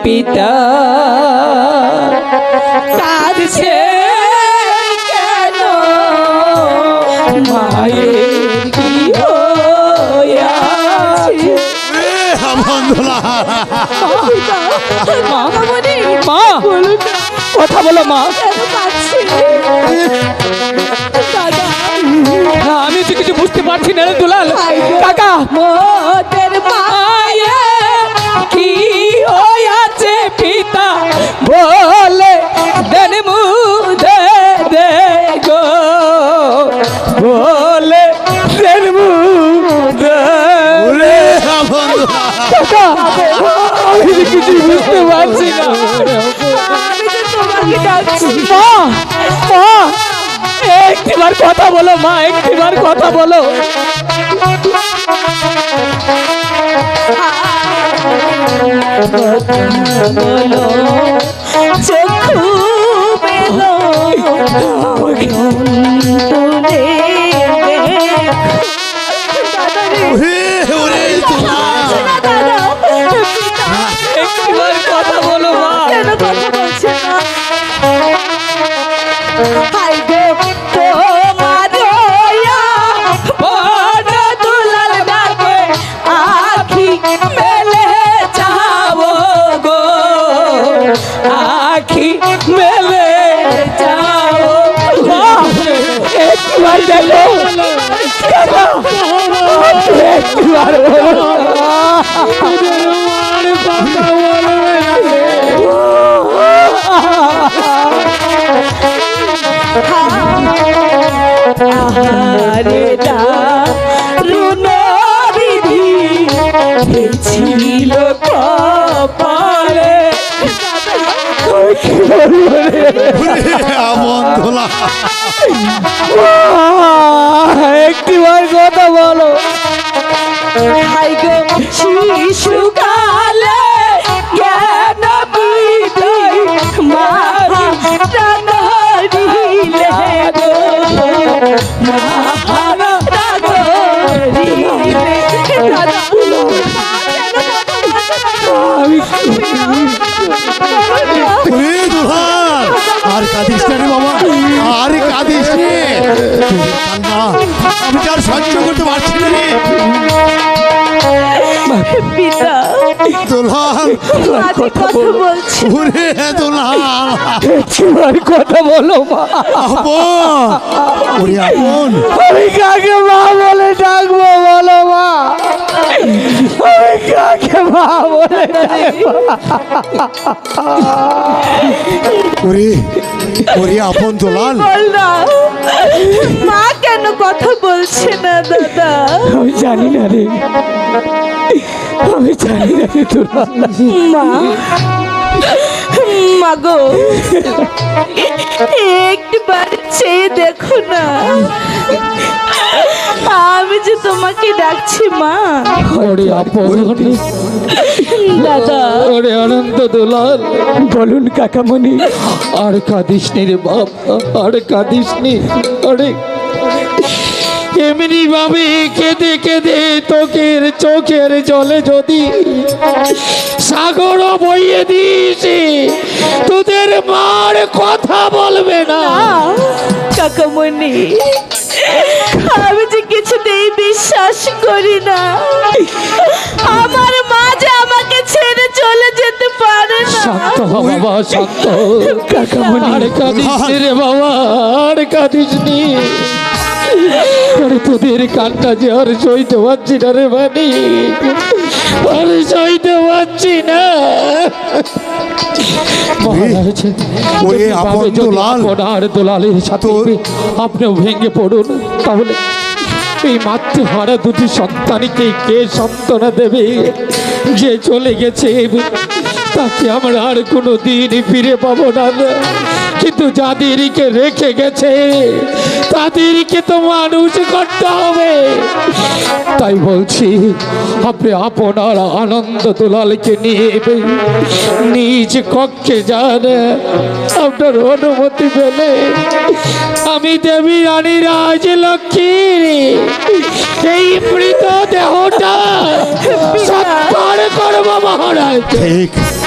পিতা কাঁদছে কেন মায়ের কি হইয়াছে? মা কথা বলো মা। আমি তো কিছু বুঝতে পারছি না রে দুলাল। কাকা মোদের মায়ে কি হইয়াছে পিতা বলে দেন মুদে দে গো, বলে দেন মুদে। কাকা আমি তো কিছু বুঝতে পারছি না। মা মা একটিবার কথা বলো মা, একটিবার কথা বলো। বলো চক্ষু বেলো তুলে একটিবার কথা বলো মা। কেন কথা বলছে না? হাই গো তোমার বড় দুলাল ডাকে আখি মেলে যাবো গো, আখি মেলে যাবো। একবার দেখো একবার আহারে রুনবিধি ছিল কপালে। একটিবার কথা বলো। হাই গো শিশুকালে জ্ঞান বিদয় মারা ধরিলে গো, মারা ধরিলে। আর কাঁদিস না রে বাবা, আর কাঁদিস রে। আমি তো আর সহ্য করতে পারছি না রে পিতা। দুলাল কথা বলছি ওরে দুলাল, তোমার কথা বলো মা। ওরে আপন, আমি কাকে মা বলে ডাকবো বলো মা? আমি কাকে মা বলে ডাকবো? ওরে ওরে আপন দুলাল, বল না মা কেন কথা বলছে না দাদা? আমি জানি না রে, আমি জানি না রে তোরা। মা মাগো একবার চেয়ে দেখো না, আমি যে তোমাকে ডাকছি মা। ওরে আপন দাদা ওরে অনন্ত দুলাল, বলুন কাকামণি। আর কাঁদিস নি রে বাপ, আর কাঁদিস নি। আরে এমনি ভাবে কেঁদে কেঁদে তোকের চোখের জলে যদি সাগর বইয়ে দিস, তোদের মার কথা বলবে না। কাকামণি আমি যে কিছুতেই বিশ্বাস করি না আমার মা যে আমাকে ছেড়ে চলে যেতে পারে না। শান্ত হ বাবা, শান্ত। কাকামণি আর কাঁদিস নি রে বাবা, আর কাঁদিস নি। আরে তোদের কান্না যে আর সইতে পারছি না রে বানি, আর সইতে পারছি না। মহারাজ, ওরে আপন যদি দুলাল, আপনার দুলালের সাথে আপনিও ভেঙে পড়ুন, তাহলে এই মাতৃহারা দুটি সন্তানকে কে সান্ত্বনা দেবে? যে চলে গেছে তাকে আমরা আর কোনো দিন ফিরে পাবো না, কিন্তু যাদেরকে রেখে গেছে তাদেরকে তো মানুষ করতে হবে। তাই বলছি, আপনি আপনার আনন্দ দুলালকে নিয়ে নিজ কক্ষে যান। আপনার অনুমতি পেলে আমি দেবী রানী রাজলক্ষ্মী এই মৃত দেহটা সৎকার করবো মহারাজ। মহারাজ ঠিক